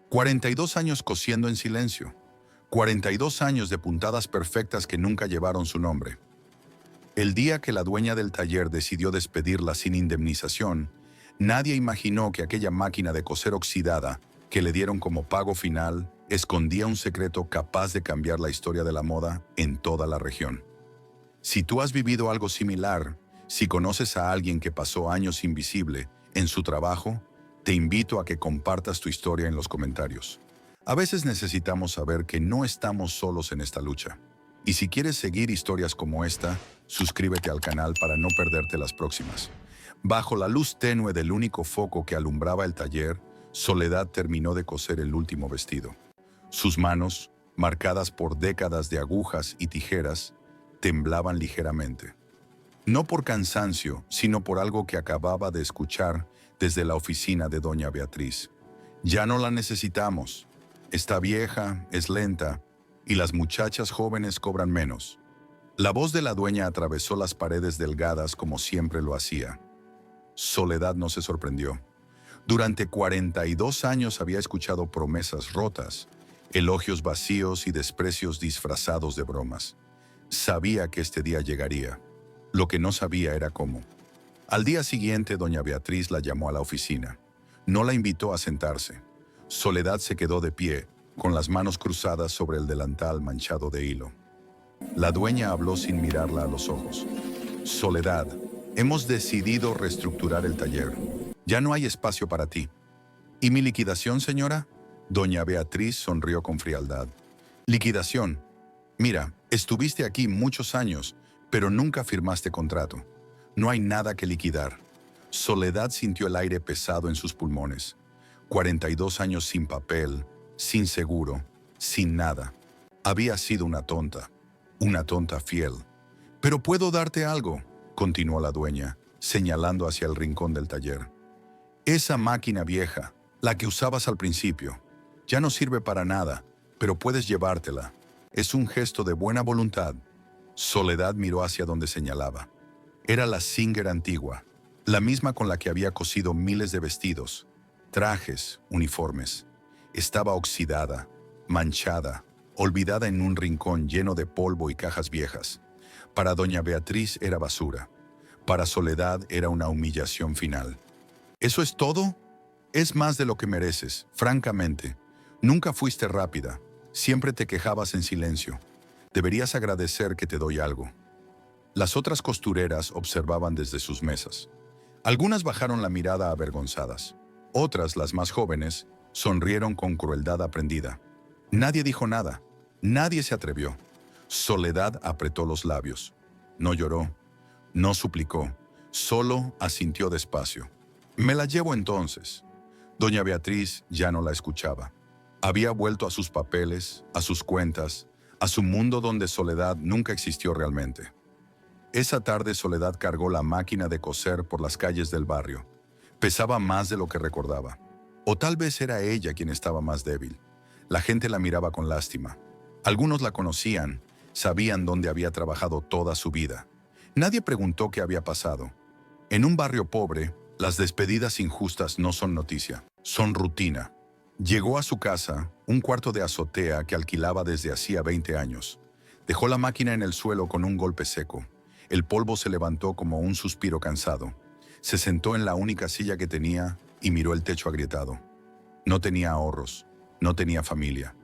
42 años cosiendo en silencio. 42 años de puntadas perfectas que nunca llevaron su nombre. El día que la dueña del taller decidió despedirla sin indemnización, nadie imaginó que aquella máquina de coser oxidada, que le dieron como pago final, escondía un secreto capaz de cambiar la historia de la moda en toda la región. Si tú has vivido algo similar, si conoces a alguien que pasó años invisible en su trabajo, te invito a que compartas tu historia en los comentarios. A veces necesitamos saber que no estamos solos en esta lucha. Y si quieres seguir historias como esta, suscríbete al canal para no perderte las próximas. Bajo la luz tenue del único foco que alumbraba el taller, Soledad terminó de coser el último vestido. Sus manos, marcadas por décadas de agujas y tijeras, temblaban ligeramente. No por cansancio, sino por algo que acababa de escuchar desde la oficina de doña Beatriz. Ya no la necesitamos. Está vieja, es lenta, y las muchachas jóvenes cobran menos. La voz de la dueña atravesó las paredes delgadas como siempre lo hacía. Soledad no se sorprendió. Durante 42 años había escuchado promesas rotas, elogios vacíos y desprecios disfrazados de bromas. Sabía que este día llegaría. Lo que no sabía era cómo. Al día siguiente, doña Beatriz la llamó a la oficina. No la invitó a sentarse. Soledad se quedó de pie, con las manos cruzadas sobre el delantal manchado de hilo. La dueña habló sin mirarla a los ojos. Soledad, hemos decidido reestructurar el taller. Ya no hay espacio para ti. ¿Y mi liquidación, señora? Doña Beatriz sonrió con frialdad. Liquidación. Mira, estuviste aquí muchos años, pero nunca firmaste contrato. No hay nada que liquidar. Soledad sintió el aire pesado en sus pulmones. 42 años sin papel, sin seguro, sin nada. Había sido una tonta fiel. «Pero puedo darte algo», continuó la dueña, señalando hacia el rincón del taller. «Esa máquina vieja, la que usabas al principio, ya no sirve para nada, pero puedes llevártela. Es un gesto de buena voluntad». Soledad miró hacia donde señalaba. Era la Singer antigua, la misma con la que había cosido miles de vestidos, trajes, uniformes. Estaba oxidada, manchada, olvidada en un rincón lleno de polvo y cajas viejas. Para doña Beatriz era basura. Para Soledad era una humillación final. ¿Eso es todo? Es más de lo que mereces, francamente. Nunca fuiste rápida, siempre te quejabas en silencio. Deberías agradecer que te doy algo. Las otras costureras observaban desde sus mesas. Algunas bajaron la mirada avergonzadas. Otras, las más jóvenes, sonrieron con crueldad aprendida. Nadie dijo nada. Nadie se atrevió. Soledad apretó los labios. No lloró. No suplicó. Solo asintió despacio. «Me la llevo entonces». Doña Beatriz ya no la escuchaba. Había vuelto a sus papeles, a sus cuentas, a su mundo donde Soledad nunca existió realmente. Esa tarde Soledad cargó la máquina de coser por las calles del barrio. Pesaba más de lo que recordaba. O tal vez era ella quien estaba más débil. La gente la miraba con lástima. Algunos la conocían, sabían dónde había trabajado toda su vida. Nadie preguntó qué había pasado. En un barrio pobre, las despedidas injustas no son noticia, son rutina. Llegó a su casa, un cuarto de azotea que alquilaba desde hacía 20 años. Dejó la máquina en el suelo con un golpe seco. El polvo se levantó como un suspiro cansado. Se sentó en la única silla que tenía y miró el techo agrietado. No tenía ahorros, no tenía familia,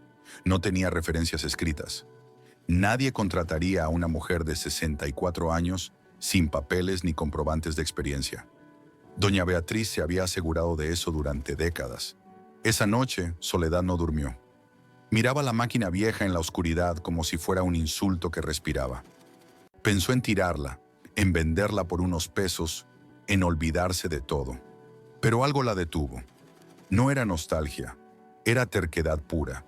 no tenía referencias escritas. Nadie contrataría a una mujer de 64 años sin papeles ni comprobantes de experiencia. Doña Beatriz se había asegurado de eso durante décadas. Esa noche, Soledad no durmió. Miraba la máquina vieja en la oscuridad como si fuera un insulto que respiraba. Pensó en tirarla, en venderla por unos pesos, en olvidarse de todo. Pero algo la detuvo. No era nostalgia, era terquedad pura.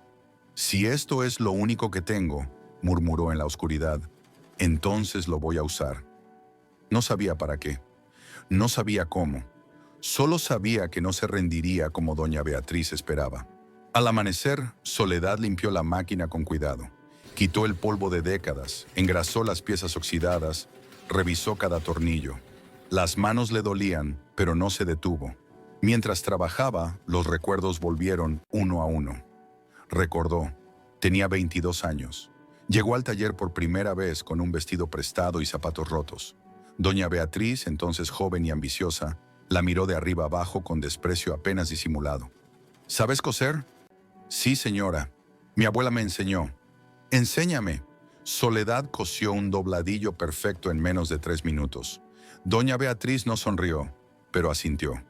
«Si esto es lo único que tengo», murmuró en la oscuridad, «entonces lo voy a usar». No sabía para qué, no sabía cómo, solo sabía que no se rendiría como doña Beatriz esperaba. Al amanecer, Soledad limpió la máquina con cuidado. Quitó el polvo de décadas, engrasó las piezas oxidadas, revisó cada tornillo. Las manos le dolían, pero no se detuvo. Mientras trabajaba, los recuerdos volvieron uno a uno. Recordó, tenía 22 años. Llegó al taller por primera vez con un vestido prestado y zapatos rotos. Doña Beatriz, entonces joven y ambiciosa, la miró de arriba abajo con desprecio apenas disimulado. ¿Sabes coser? Sí, señora. Mi abuela me enseñó. Enséñame. Soledad cosió un dobladillo perfecto en menos de 3 minutos. Doña Beatriz no sonrió, pero asintió.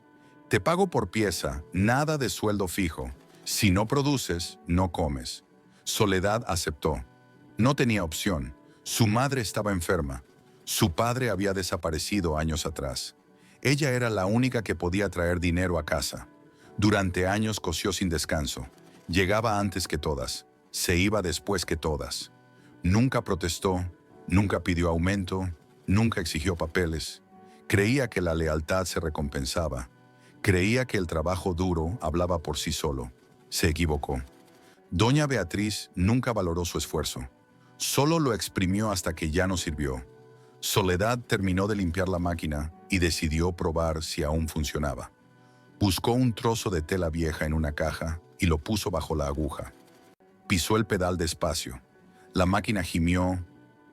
Te pago por pieza, nada de sueldo fijo. Si no produces, no comes. Soledad aceptó. No tenía opción. Su madre estaba enferma. Su padre había desaparecido años atrás. Ella era la única que podía traer dinero a casa. Durante años cosió sin descanso. Llegaba antes que todas. Se iba después que todas. Nunca protestó, nunca pidió aumento, nunca exigió papeles. Creía que la lealtad se recompensaba. Creía que el trabajo duro hablaba por sí solo. Se equivocó. Doña Beatriz nunca valoró su esfuerzo. Solo lo exprimió hasta que ya no sirvió. Soledad terminó de limpiar la máquina y decidió probar si aún funcionaba. Buscó un trozo de tela vieja en una caja y lo puso bajo la aguja. Pisó el pedal despacio. La máquina gimió,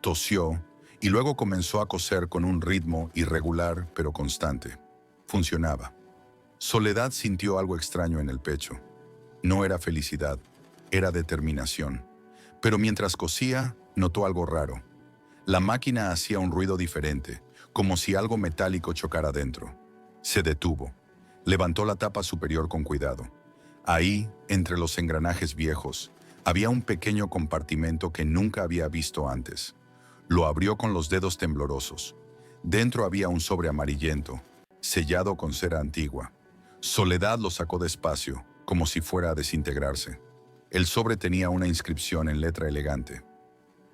tosió y luego comenzó a coser con un ritmo irregular pero constante. Funcionaba. Soledad sintió algo extraño en el pecho. No era felicidad, era determinación. Pero mientras cosía, notó algo raro. La máquina hacía un ruido diferente, como si algo metálico chocara dentro. Se detuvo. Levantó la tapa superior con cuidado. Ahí, entre los engranajes viejos, había un pequeño compartimento que nunca había visto antes. Lo abrió con los dedos temblorosos. Dentro había un sobre amarillento, sellado con cera antigua. Soledad lo sacó despacio, como si fuera a desintegrarse. El sobre tenía una inscripción en letra elegante.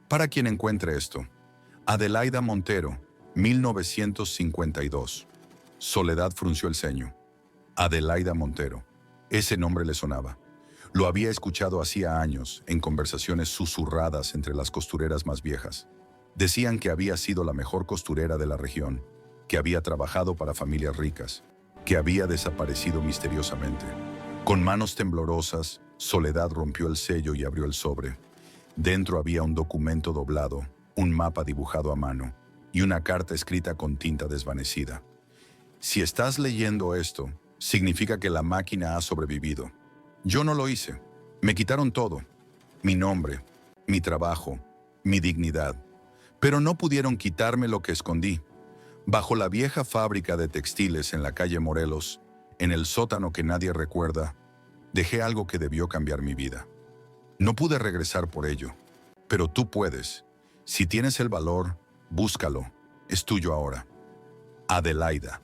Para quien encuentre esto, Adelaida Montero, 1952. Soledad frunció el ceño. Adelaida Montero. Ese nombre le sonaba. Lo había escuchado hacía años en conversaciones susurradas entre las costureras más viejas. Decían que había sido la mejor costurera de la región, que había trabajado para familias ricas, que había desaparecido misteriosamente. Con manos temblorosas, Soledad rompió el sello y abrió el sobre. Dentro había un documento doblado, un mapa dibujado a mano y una carta escrita con tinta desvanecida. Si estás leyendo esto, significa que la máquina ha sobrevivido. Yo no lo hice. Me quitaron todo. Mi nombre, mi trabajo, mi dignidad. Pero no pudieron quitarme lo que escondí. Bajo la vieja fábrica de textiles en la calle Morelos, en el sótano que nadie recuerda, dejé algo que debió cambiar mi vida. No pude regresar por ello, pero tú puedes. Si tienes el valor, búscalo. Es tuyo ahora. Adelaida.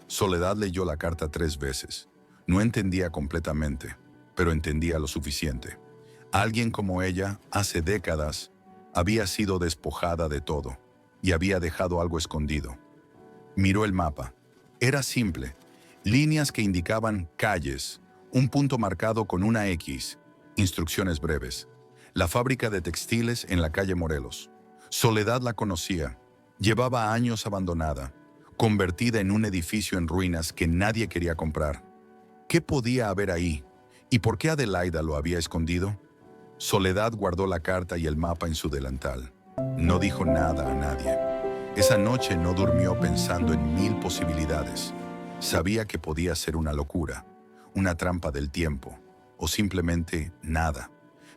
Soledad leyó la carta 3 veces. No entendía completamente, pero entendía lo suficiente. Alguien como ella, hace décadas, había sido despojada de todo y había dejado algo escondido. Miró el mapa. Era simple. Líneas que indicaban calles, un punto marcado con una X, instrucciones breves. La fábrica de textiles en la calle Morelos. Soledad la conocía. Llevaba años abandonada, convertida en un edificio en ruinas que nadie quería comprar. ¿Qué podía haber ahí? ¿Y por qué Adelaida lo había escondido? Soledad guardó la carta y el mapa en su delantal. No dijo nada a nadie. Esa noche no durmió pensando en 1000 posibilidades. Sabía que podía ser una locura, una trampa del tiempo, o simplemente nada.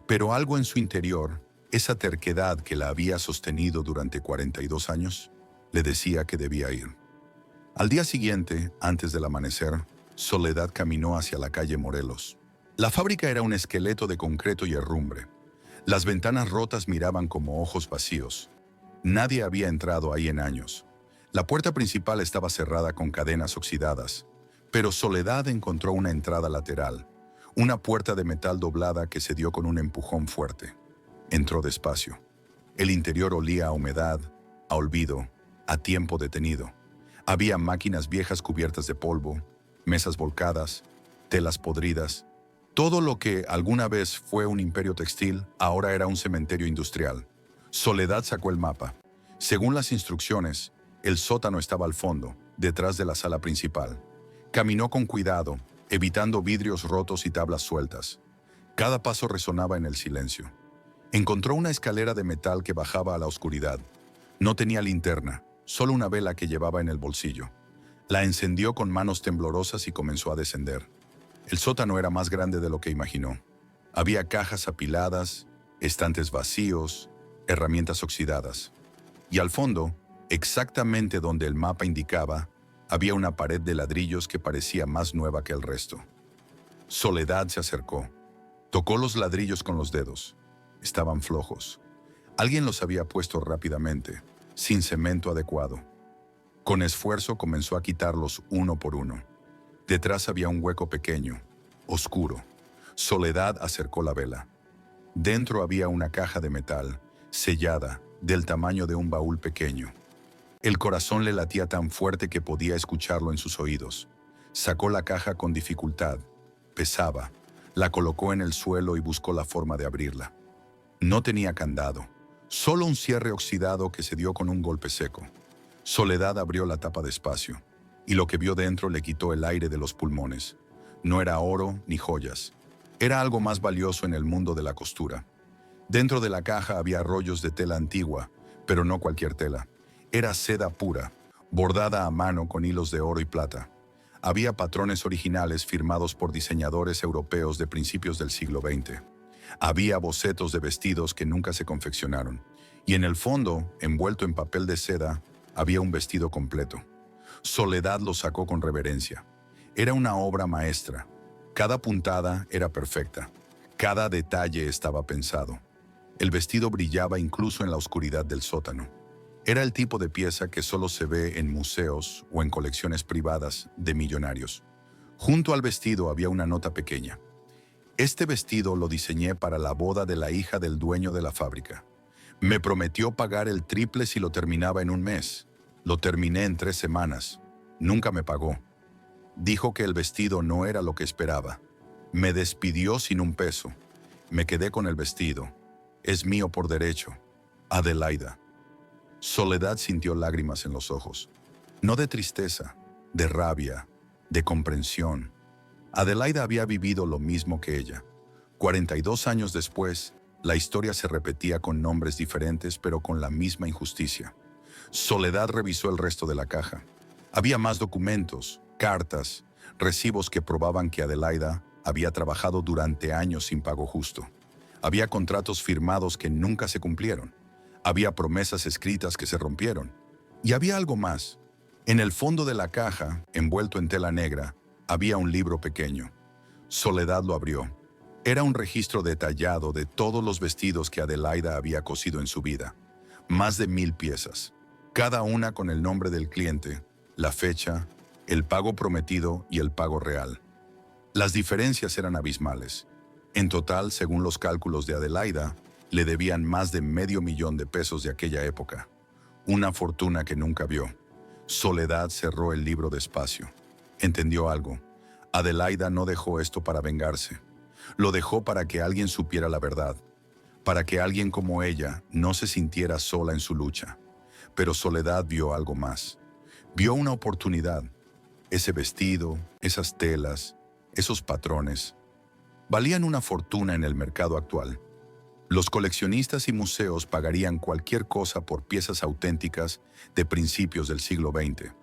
Pero algo en su interior, esa terquedad que la había sostenido durante 42 años, le decía que debía ir. Al día siguiente, antes del amanecer, Soledad caminó hacia la calle Morelos. La fábrica era un esqueleto de concreto y herrumbre. Las ventanas rotas miraban como ojos vacíos. Nadie había entrado ahí en años. La puerta principal estaba cerrada con cadenas oxidadas, pero Soledad encontró una entrada lateral, una puerta de metal doblada que se dio con un empujón fuerte. Entró despacio. El interior olía a humedad, a olvido, a tiempo detenido. Había máquinas viejas cubiertas de polvo, mesas volcadas, telas podridas. Todo lo que alguna vez fue un imperio textil, ahora era un cementerio industrial. Soledad sacó el mapa. Según las instrucciones, el sótano estaba al fondo, detrás de la sala principal. Caminó con cuidado, evitando vidrios rotos y tablas sueltas. Cada paso resonaba en el silencio. Encontró una escalera de metal que bajaba a la oscuridad. No tenía linterna, solo una vela que llevaba en el bolsillo. La encendió con manos temblorosas y comenzó a descender. El sótano era más grande de lo que imaginó. Había cajas apiladas, estantes vacíos, herramientas oxidadas. Y al fondo, exactamente donde el mapa indicaba, había una pared de ladrillos que parecía más nueva que el resto. Soledad se acercó. Tocó los ladrillos con los dedos. Estaban flojos. Alguien los había puesto rápidamente, sin cemento adecuado. Con esfuerzo comenzó a quitarlos uno por uno. Detrás había un hueco pequeño, oscuro. Soledad acercó la vela. Dentro había una caja de metal, sellada, del tamaño de un baúl pequeño. El corazón le latía tan fuerte que podía escucharlo en sus oídos. Sacó la caja con dificultad. Pesaba. La colocó en el suelo y buscó la forma de abrirla. No tenía candado, solo un cierre oxidado que se dio con un golpe seco. Soledad abrió la tapa despacio, y lo que vio dentro le quitó el aire de los pulmones. No era oro ni joyas. Era algo más valioso en el mundo de la costura. Dentro de la caja había rollos de tela antigua, pero no cualquier tela. Era seda pura, bordada a mano con hilos de oro y plata. Había patrones originales firmados por diseñadores europeos de principios del siglo XX. Había bocetos de vestidos que nunca se confeccionaron. Y en el fondo, envuelto en papel de seda, había un vestido completo. Soledad lo sacó con reverencia. Era una obra maestra. Cada puntada era perfecta. Cada detalle estaba pensado. El vestido brillaba incluso en la oscuridad del sótano. Era el tipo de pieza que solo se ve en museos o en colecciones privadas de millonarios. Junto al vestido había una nota pequeña. Este vestido lo diseñé para la boda de la hija del dueño de la fábrica. Me prometió pagar el triple si lo terminaba en un mes. Lo terminé en 3 semanas. Nunca me pagó. Dijo que el vestido no era lo que esperaba. Me despidió sin un peso. Me quedé con el vestido. Es mío por derecho. Adelaida. Soledad sintió lágrimas en los ojos. No de tristeza, de rabia, de comprensión. Adelaida había vivido lo mismo que ella. 42 años después, la historia se repetía con nombres diferentes pero con la misma injusticia. Soledad revisó el resto de la caja. Había más documentos, cartas, recibos que probaban que Adelaida había trabajado durante años sin pago justo. Había contratos firmados que nunca se cumplieron. Había promesas escritas que se rompieron. Y había algo más. En el fondo de la caja, envuelto en tela negra, había un libro pequeño. Soledad lo abrió. Era un registro detallado de todos los vestidos que Adelaida había cosido en su vida. Más de 1000 piezas. Cada una con el nombre del cliente, la fecha, el pago prometido y el pago real. Las diferencias eran abismales. En total, según los cálculos de Adelaida, le debían más de $500,000 de aquella época. Una fortuna que nunca vio. Soledad cerró el libro despacio. Entendió algo. Adelaida no dejó esto para vengarse. Lo dejó para que alguien supiera la verdad. Para que alguien como ella no se sintiera sola en su lucha. Pero Soledad vio algo más. Vio una oportunidad. Ese vestido, esas telas, esos patrones, valían una fortuna en el mercado actual. Los coleccionistas y museos pagarían cualquier cosa por piezas auténticas de principios del siglo XX.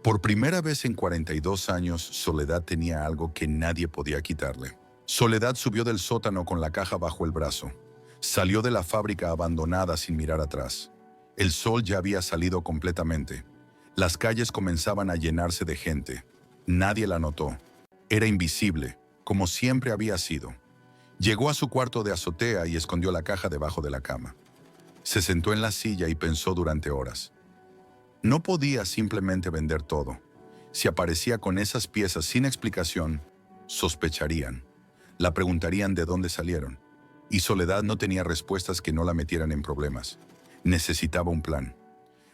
Por primera vez en 42 años, Soledad tenía algo que nadie podía quitarle. Soledad subió del sótano con la caja bajo el brazo. Salió de la fábrica abandonada sin mirar atrás. El sol ya había salido completamente. Las calles comenzaban a llenarse de gente. Nadie la notó. Era invisible, como siempre había sido. Llegó a su cuarto de azotea y escondió la caja debajo de la cama. Se sentó en la silla y pensó durante horas. No podía simplemente vender todo. Si aparecía con esas piezas sin explicación, sospecharían. La preguntarían de dónde salieron. Y Soledad no tenía respuestas que no la metieran en problemas. Necesitaba un plan.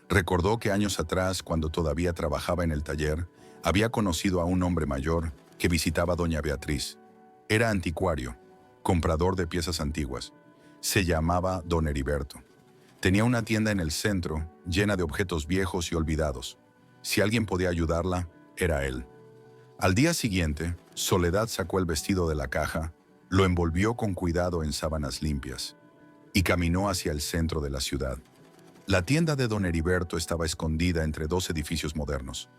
Recordó que años atrás, cuando todavía trabajaba en el taller, había conocido a un hombre mayor que visitaba a doña Beatriz. Era anticuario, comprador de piezas antiguas. Se llamaba don Heriberto. Tenía una tienda en el centro, llena de objetos viejos y olvidados. Si alguien podía ayudarla, era él. Al día siguiente, Soledad sacó el vestido de la caja, lo envolvió con cuidado en sábanas limpias y caminó hacia el centro de la ciudad. La tienda de don Heriberto estaba escondida entre dos edificios modernos.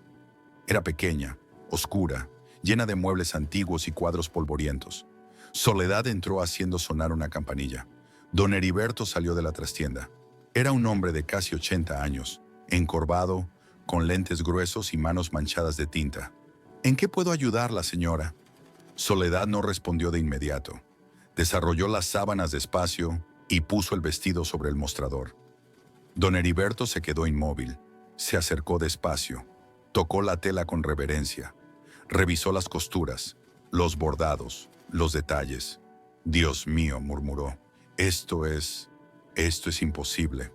Era pequeña, oscura, llena de muebles antiguos y cuadros polvorientos. Soledad entró haciendo sonar una campanilla. Don Heriberto salió de la trastienda. Era un hombre de casi 80 años, encorvado, con lentes gruesos y manos manchadas de tinta. ¿En qué puedo ayudarla, señora? Soledad no respondió de inmediato. Desarrolló las sábanas despacio y puso el vestido sobre el mostrador. Don Heriberto se quedó inmóvil. Se acercó despacio. Tocó la tela con reverencia. Revisó las costuras, los bordados, los detalles. «Dios mío», murmuró. Esto es imposible».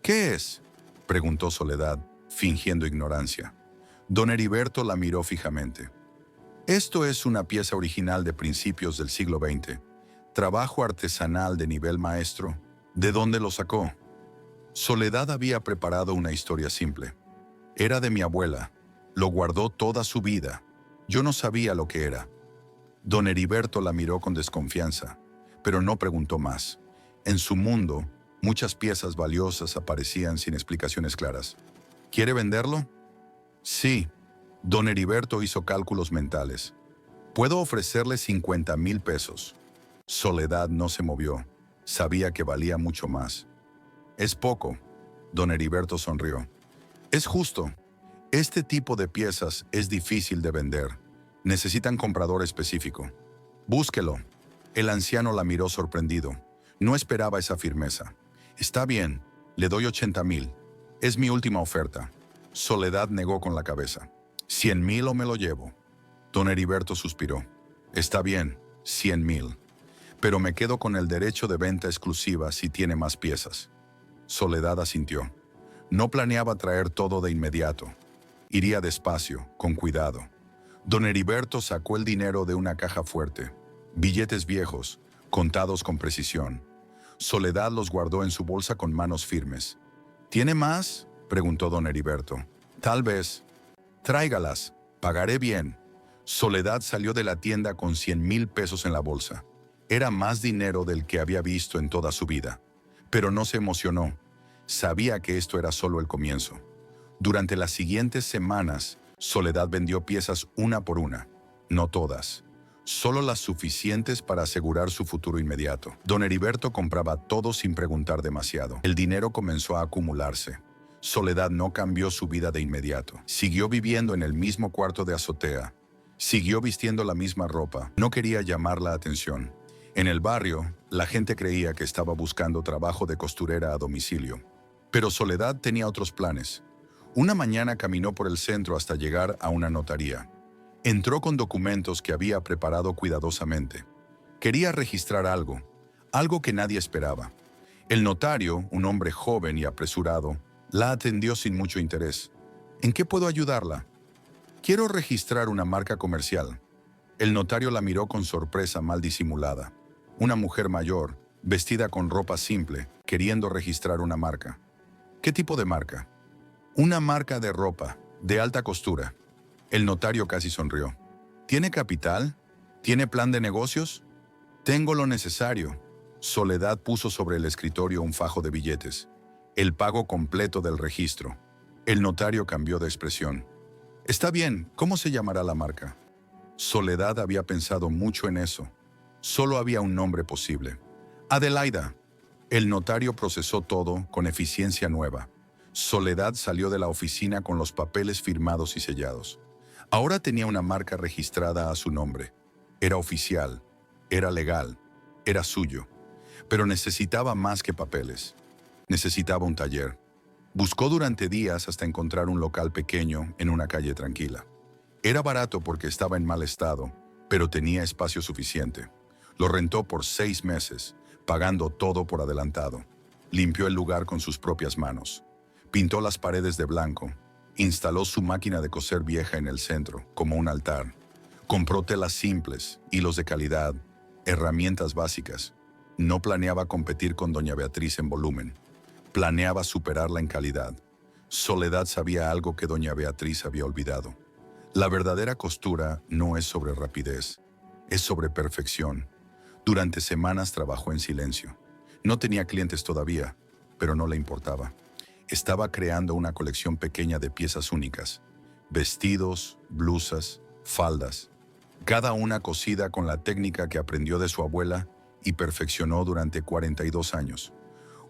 «¿Qué es?», preguntó Soledad, fingiendo ignorancia. Don Heriberto la miró fijamente. «Esto es una pieza original de principios del siglo XX. Trabajo artesanal de nivel maestro. ¿De dónde lo sacó?». Soledad había preparado una historia simple. «Era de mi abuela. Lo guardó toda su vida. Yo no sabía lo que era». Don Heriberto la miró con desconfianza, pero no preguntó más. En su mundo, muchas piezas valiosas aparecían sin explicaciones claras. «¿Quiere venderlo?». «Sí». Don Heriberto hizo cálculos mentales. «Puedo ofrecerle 50,000 pesos». Soledad no se movió. Sabía que valía mucho más. «Es poco». Don Heriberto sonrió. «Es justo. Este tipo de piezas es difícil de vender. Necesitan comprador específico. Búsquelo». El anciano la miró sorprendido. No esperaba esa firmeza. «Está bien, le doy 80,000. Es mi última oferta». Soledad negó con la cabeza. «100,000 o me lo llevo». Don Heriberto suspiró. «Está bien, 100,000. Pero me quedo con el derecho de venta exclusiva si tiene más piezas». Soledad asintió. No planeaba traer todo de inmediato. Iría despacio, con cuidado. Don Heriberto sacó el dinero de una caja fuerte. Billetes viejos, contados con precisión. Soledad los guardó en su bolsa con manos firmes. «¿Tiene más?», preguntó don Heriberto. «Tal vez». «Tráigalas, pagaré bien». Soledad salió de la tienda con 100,000 pesos en la bolsa. Era más dinero del que había visto en toda su vida. Pero no se emocionó. Sabía que esto era solo el comienzo. Durante las siguientes semanas, Soledad vendió piezas una por una. No todas. Solo las suficientes para asegurar su futuro inmediato. Don Heriberto compraba todo sin preguntar demasiado. El dinero comenzó a acumularse. Soledad no cambió su vida de inmediato. Siguió viviendo en el mismo cuarto de azotea. Siguió vistiendo la misma ropa. No quería llamar la atención. En el barrio, la gente creía que estaba buscando trabajo de costurera a domicilio. Pero Soledad tenía otros planes. Una mañana caminó por el centro hasta llegar a una notaría. Entró con documentos que había preparado cuidadosamente. Quería registrar algo que nadie esperaba. El notario, un hombre joven y apresurado, la atendió sin mucho interés. «¿En qué puedo ayudarla?». «Quiero registrar una marca comercial». El notario la miró con sorpresa mal disimulada. Una mujer mayor, vestida con ropa simple, queriendo registrar una marca. «¿Qué tipo de marca?». «Una marca de ropa, de alta costura». El notario casi sonrió. «¿Tiene capital? ¿Tiene plan de negocios?». «Tengo lo necesario». Soledad puso sobre el escritorio un fajo de billetes. El pago completo del registro. El notario cambió de expresión. «Está bien, ¿cómo se llamará la marca?». Soledad había pensado mucho en eso. Solo había un nombre posible. «Adelaida». El notario procesó todo con eficiencia nueva. Soledad salió de la oficina con los papeles firmados y sellados. Ahora tenía una marca registrada a su nombre. Era oficial, era legal, era suyo. Pero necesitaba más que papeles. Necesitaba un taller. Buscó durante días hasta encontrar un local pequeño en una calle tranquila. Era barato porque estaba en mal estado, pero tenía espacio suficiente. Lo rentó por 6 meses, pagando todo por adelantado. Limpió el lugar con sus propias manos. Pintó las paredes de blanco. Instaló su máquina de coser vieja en el centro, como un altar. Compró telas simples, hilos de calidad, herramientas básicas. No planeaba competir con doña Beatriz en volumen. Planeaba superarla en calidad. Soledad sabía algo que doña Beatriz había olvidado. La verdadera costura no es sobre rapidez, es sobre perfección. Durante semanas trabajó en silencio. No tenía clientes todavía, pero no le importaba. Estaba creando una colección pequeña de piezas únicas. Vestidos, blusas, faldas. Cada una cosida con la técnica que aprendió de su abuela y perfeccionó durante 42 años.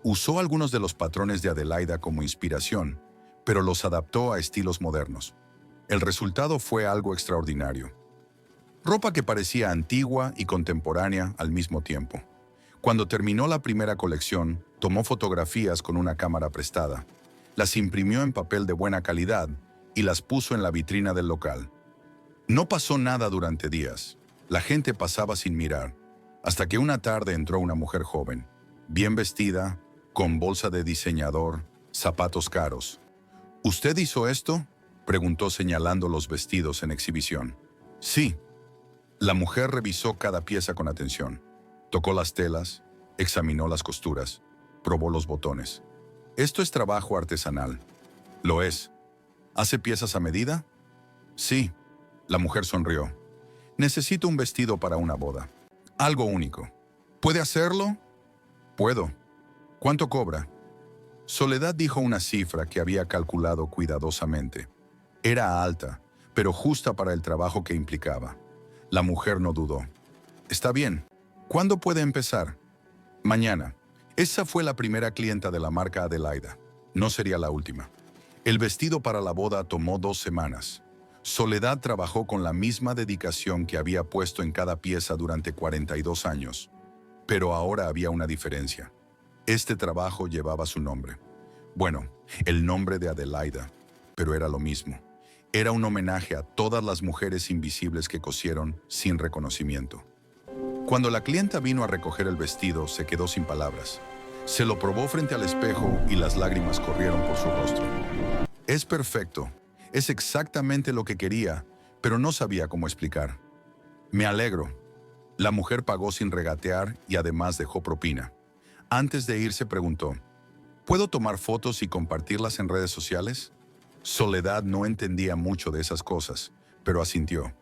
Usó algunos de los patrones de Adelaida como inspiración, pero los adaptó a estilos modernos. El resultado fue algo extraordinario. Ropa que parecía antigua y contemporánea al mismo tiempo. Cuando terminó la primera colección, tomó fotografías con una cámara prestada, las imprimió en papel de buena calidad y las puso en la vitrina del local. No pasó nada durante días. La gente pasaba sin mirar, hasta que una tarde entró una mujer joven, bien vestida, con bolsa de diseñador, zapatos caros. ¿Usted hizo esto?, preguntó señalando los vestidos en exhibición. Sí. La mujer revisó cada pieza con atención. Tocó las telas, examinó las costuras, probó los botones. Esto es trabajo artesanal. Lo es. ¿Hace piezas a medida? Sí. La mujer sonrió. Necesito un vestido para una boda. Algo único. ¿Puede hacerlo? Puedo. ¿Cuánto cobra? Soledad dijo una cifra que había calculado cuidadosamente. Era alta, pero justa para el trabajo que implicaba. La mujer no dudó. Está bien. ¿Cuándo puede empezar? Mañana. Esa fue la primera clienta de la marca Adelaida. No sería la última. El vestido para la boda tomó 2 semanas. Soledad trabajó con la misma dedicación que había puesto en cada pieza durante 42 años. Pero ahora había una diferencia. Este trabajo llevaba su nombre. Bueno, el nombre de Adelaida, pero era lo mismo. Era un homenaje a todas las mujeres invisibles que cosieron sin reconocimiento. Cuando la clienta vino a recoger el vestido, se quedó sin palabras. Se lo probó frente al espejo y las lágrimas corrieron por su rostro. Es perfecto. Es exactamente lo que quería, pero no sabía cómo explicar. Me alegro. La mujer pagó sin regatear y además dejó propina. Antes de irse preguntó, ¿puedo tomar fotos y compartirlas en redes sociales? Soledad no entendía mucho de esas cosas, pero asintió.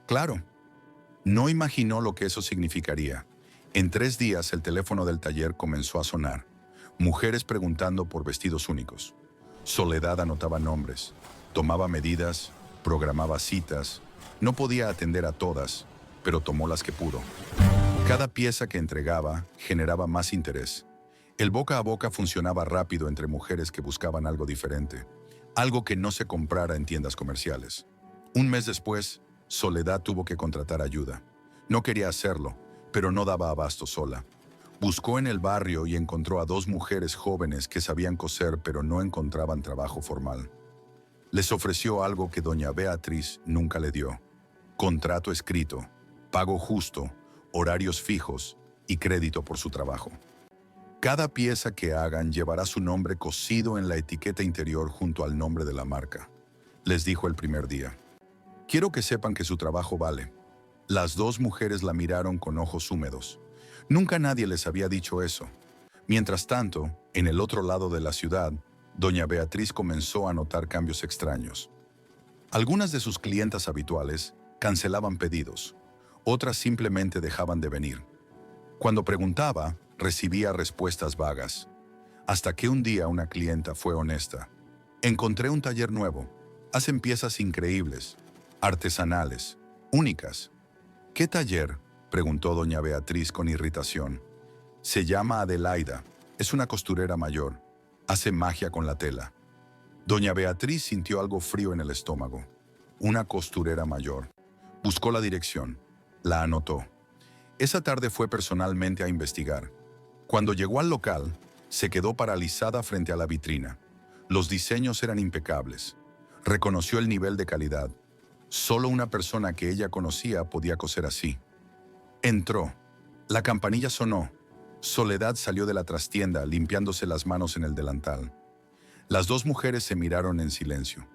Claro. No imaginó lo que eso significaría. En 3 días el teléfono del taller comenzó a sonar. Mujeres preguntando por vestidos únicos. Soledad anotaba nombres, tomaba medidas, programaba citas. No podía atender a todas, pero tomó las que pudo. Cada pieza que entregaba generaba más interés. El boca a boca funcionaba rápido entre mujeres que buscaban algo diferente, algo que no se comprara en tiendas comerciales. Un mes después, Soledad tuvo que contratar ayuda. No quería hacerlo, pero no daba abasto sola. Buscó en el barrio y encontró a 2 mujeres jóvenes que sabían coser pero no encontraban trabajo formal. Les ofreció algo que doña Beatriz nunca le dio: contrato escrito, pago justo, horarios fijos y crédito por su trabajo. Cada pieza que hagan llevará su nombre cosido en la etiqueta interior junto al nombre de la marca, les dijo el primer día. Quiero que sepan que su trabajo vale. Las 2 mujeres la miraron con ojos húmedos. Nunca nadie les había dicho eso. Mientras tanto, en el otro lado de la ciudad, doña Beatriz comenzó a notar cambios extraños. Algunas de sus clientas habituales cancelaban pedidos, otras simplemente dejaban de venir. Cuando preguntaba, recibía respuestas vagas. Hasta que un día una clienta fue honesta. Encontré un taller nuevo. Hacen piezas increíbles, artesanales, únicas. ¿Qué taller?, preguntó doña Beatriz con irritación. Se llama Adelaida. Es una costurera mayor. Hace magia con la tela. Doña Beatriz sintió algo frío en el estómago. Una costurera mayor. Buscó la dirección. La anotó. Esa tarde fue personalmente a investigar. Cuando llegó al local, se quedó paralizada frente a la vitrina. Los diseños eran impecables. Reconoció el nivel de calidad. Solo una persona que ella conocía podía coser así. Entró. La campanilla sonó. Soledad salió de la trastienda limpiándose las manos en el delantal. Las 2 mujeres se miraron en silencio.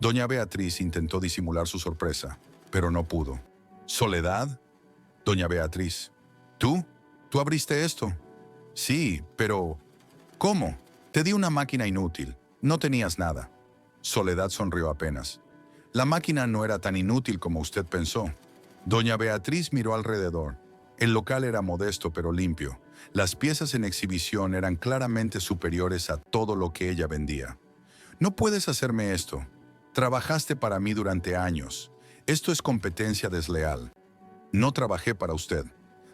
Doña Beatriz intentó disimular su sorpresa, pero no pudo. ¿Soledad? Doña Beatriz. ¿Tú? ¿Tú abriste esto? Sí, pero... ¿Cómo? Te di una máquina inútil. No tenías nada. Soledad sonrió apenas. La máquina no era tan inútil como usted pensó. Doña Beatriz miró alrededor. El local era modesto pero limpio. Las piezas en exhibición eran claramente superiores a todo lo que ella vendía. No puedes hacerme esto. Trabajaste para mí durante años. Esto es competencia desleal. No trabajé para usted.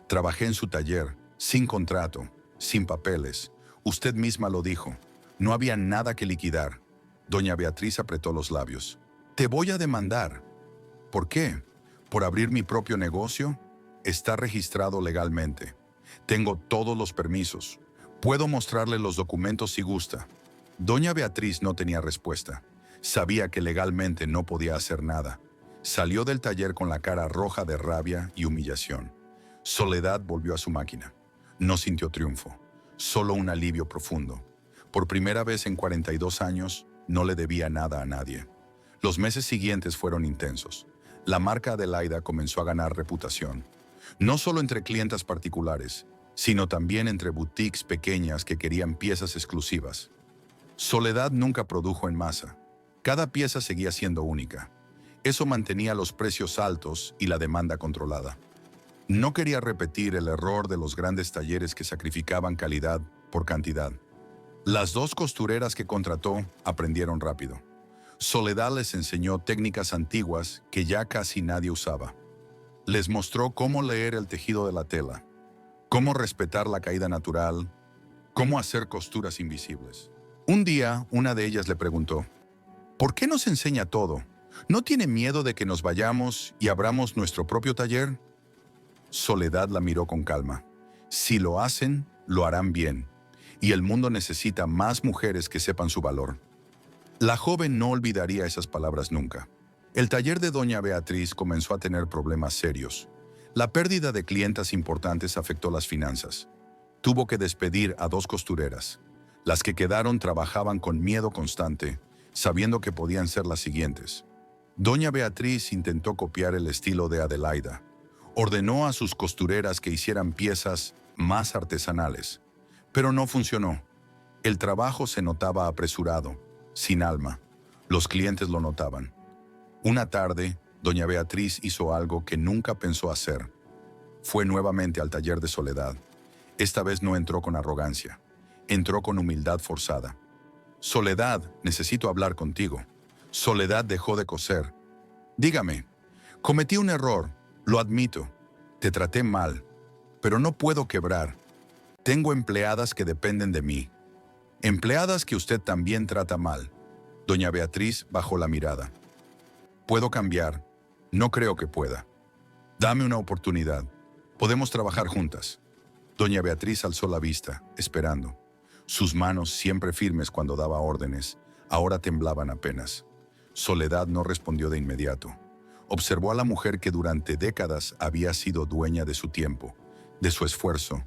Trabajé en su taller, sin contrato, sin papeles. Usted misma lo dijo. No había nada que liquidar. Doña Beatriz apretó los labios. Te voy a demandar. ¿Por qué? ¿Por abrir mi propio negocio? Está registrado legalmente. Tengo todos los permisos. Puedo mostrarle los documentos si gusta. Doña Beatriz no tenía respuesta. Sabía que legalmente no podía hacer nada. Salió del taller con la cara roja de rabia y humillación. Soledad volvió a su máquina. No sintió triunfo, solo un alivio profundo. Por primera vez en 42 años, no le debía nada a nadie. Los meses siguientes fueron intensos. La marca Adelaida comenzó a ganar reputación. No solo entre clientas particulares, sino también entre boutiques pequeñas que querían piezas exclusivas. Soledad nunca produjo en masa. Cada pieza seguía siendo única. Eso mantenía los precios altos y la demanda controlada. No quería repetir el error de los grandes talleres que sacrificaban calidad por cantidad. Las dos costureras que contrató aprendieron rápido. Soledad les enseñó técnicas antiguas que ya casi nadie usaba. Les mostró cómo leer el tejido de la tela, cómo respetar la caída natural, cómo hacer costuras invisibles. Un día, una de ellas le preguntó, ¿por qué nos enseña todo? ¿No tiene miedo de que nos vayamos y abramos nuestro propio taller? Soledad la miró con calma. Si lo hacen, lo harán bien. Y el mundo necesita más mujeres que sepan su valor. La joven no olvidaría esas palabras nunca. El taller de Doña Beatriz comenzó a tener problemas serios. La pérdida de clientas importantes afectó las finanzas. Tuvo que despedir a 2 costureras. Las que quedaron trabajaban con miedo constante, sabiendo que podían ser las siguientes. Doña Beatriz intentó copiar el estilo de Adelaida. Ordenó a sus costureras que hicieran piezas más artesanales, pero no funcionó. El trabajo se notaba apresurado, sin alma. Los clientes lo notaban. Una tarde, Doña Beatriz hizo algo que nunca pensó hacer. Fue nuevamente al taller de Soledad. Esta vez no entró con arrogancia. Entró con humildad forzada. Soledad, necesito hablar contigo. Soledad dejó de coser. Dígame, cometí un error, lo admito. Te traté mal, pero no puedo quebrar. Tengo empleadas que dependen de mí. Empleadas que usted también trata mal. Doña Beatriz bajó la mirada. Puedo cambiar. No creo que pueda. Dame una oportunidad. Podemos trabajar juntas. Doña Beatriz alzó la vista, esperando. Sus manos, siempre firmes cuando daba órdenes, ahora temblaban apenas. Soledad no respondió de inmediato. Observó a la mujer que durante décadas había sido dueña de su tiempo, de su esfuerzo,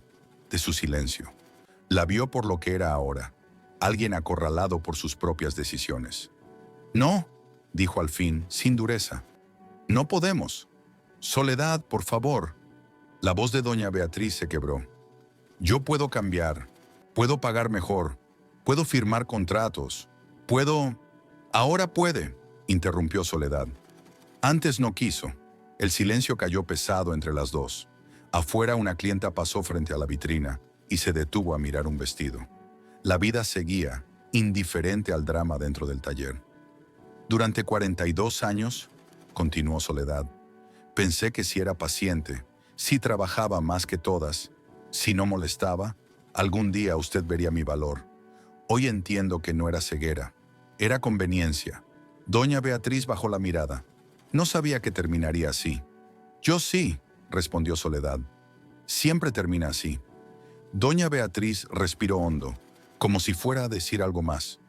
de su silencio. La vio por lo que era ahora, alguien acorralado por sus propias decisiones. No, dijo al fin, sin dureza. No podemos. Soledad, por favor. La voz de Doña Beatriz se quebró. Yo puedo cambiar, puedo pagar mejor, puedo firmar contratos, puedo... Ahora puede, interrumpió Soledad. Antes no quiso. El silencio cayó pesado entre las dos. Afuera una clienta pasó frente a la vitrina y se detuvo a mirar un vestido. La vida seguía, indiferente al drama dentro del taller. Durante 42 años, continuó Soledad, pensé que si era paciente, si trabajaba más que todas, si no molestaba, algún día usted vería mi valor. Hoy entiendo que no era ceguera, era conveniencia. Doña Beatriz bajó la mirada. No sabía que terminaría así. Yo sí, respondió Soledad. Siempre termina así. Doña Beatriz respiró hondo, como si fuera a decir algo más,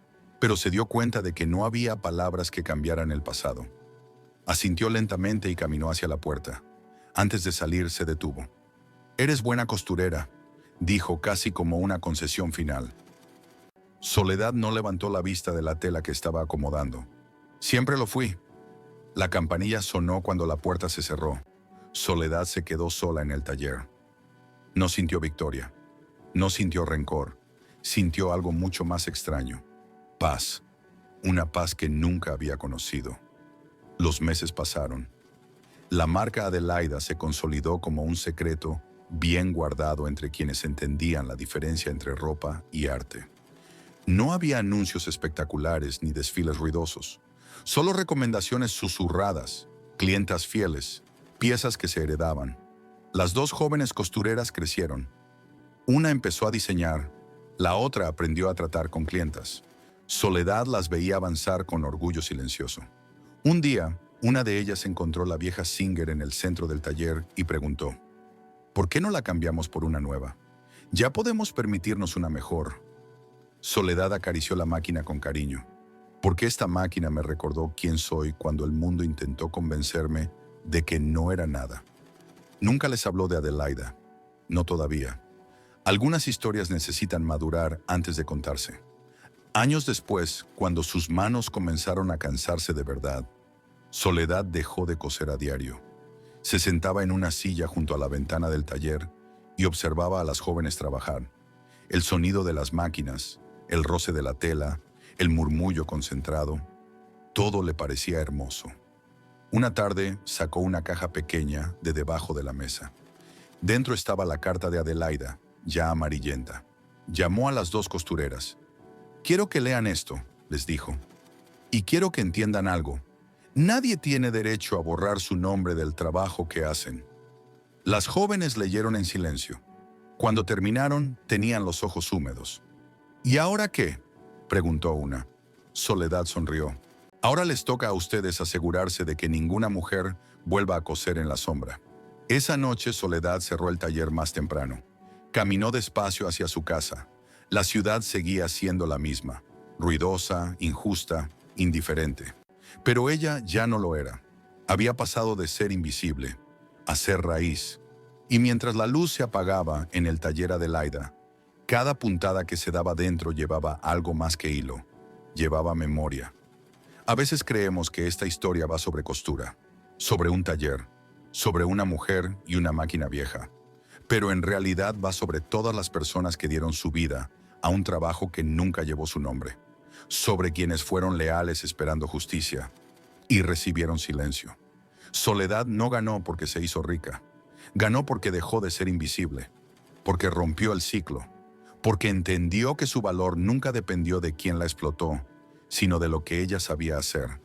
pero se dio cuenta de que no había palabras que cambiaran el pasado. Asintió lentamente y caminó hacia la puerta. Antes de salir, se detuvo. Eres buena costurera, dijo casi como una concesión final. Soledad no levantó la vista de la tela que estaba acomodando. Siempre lo fui. La campanilla sonó cuando la puerta se cerró. Soledad se quedó sola en el taller. No sintió victoria. No sintió rencor. Sintió algo mucho más extraño. Paz. Una paz que nunca había conocido. Los meses pasaron. La marca Adelaida se consolidó como un secreto bien guardado entre quienes entendían la diferencia entre ropa y arte. No había anuncios espectaculares ni desfiles ruidosos, solo recomendaciones susurradas, clientas fieles, piezas que se heredaban. Las dos jóvenes costureras crecieron. Una empezó a diseñar, la otra aprendió a tratar con clientas. Soledad las veía avanzar con orgullo silencioso. Un día, una de ellas encontró la vieja Singer en el centro del taller y preguntó: ¿por qué no la cambiamos por una nueva? Ya podemos permitirnos una mejor. Soledad acarició la máquina con cariño, porque esta máquina me recordó quién soy cuando el mundo intentó convencerme de que no era nada. Nunca les habló de Adelaida, no todavía. Algunas historias necesitan madurar antes de contarse. Años después, cuando sus manos comenzaron a cansarse de verdad, Soledad dejó de coser a diario. Se sentaba en una silla junto a la ventana del taller y observaba a las jóvenes trabajar. El sonido de las máquinas, el roce de la tela, el murmullo concentrado, todo le parecía hermoso. Una tarde sacó una caja pequeña de debajo de la mesa. Dentro estaba la carta de Adelaida, ya amarillenta. Llamó a las dos costureras. «Quiero que lean esto», les dijo. «Y quiero que entiendan algo. Nadie tiene derecho a borrar su nombre del trabajo que hacen». Las jóvenes leyeron en silencio. Cuando terminaron, tenían los ojos húmedos. «¿Y ahora qué?», preguntó una. Soledad sonrió. «Ahora les toca a ustedes asegurarse de que ninguna mujer vuelva a coser en la sombra». Esa noche Soledad cerró el taller más temprano. Caminó despacio hacia su casa. La ciudad seguía siendo la misma, ruidosa, injusta, indiferente. Pero ella ya no lo era. Había pasado de ser invisible a ser raíz. Y mientras la luz se apagaba en el taller Adelaida, cada puntada que se daba dentro llevaba algo más que hilo. Llevaba memoria. A veces creemos que esta historia va sobre costura, sobre un taller, sobre una mujer y una máquina vieja. Pero en realidad va sobre todas las personas que dieron su vida a un trabajo que nunca llevó su nombre, sobre quienes fueron leales esperando justicia y recibieron silencio. Soledad no ganó porque se hizo rica, ganó porque dejó de ser invisible, porque rompió el ciclo, porque entendió que su valor nunca dependió de quién la explotó, sino de lo que ella sabía hacer.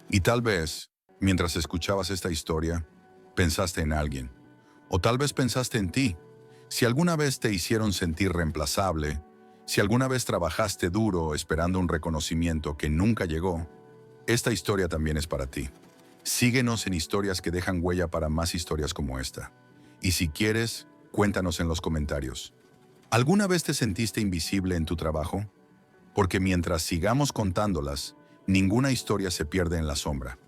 Y tal vez, mientras escuchabas esta historia, pensaste en alguien. O tal vez pensaste en ti. Si alguna vez te hicieron sentir reemplazable, si alguna vez trabajaste duro esperando un reconocimiento que nunca llegó, esta historia también es para ti. Síguenos en Historias que dejan huella para más historias como esta. Y si quieres, cuéntanos en los comentarios. ¿Alguna vez te sentiste invisible en tu trabajo? Porque mientras sigamos contándolas, ninguna historia se pierde en la sombra.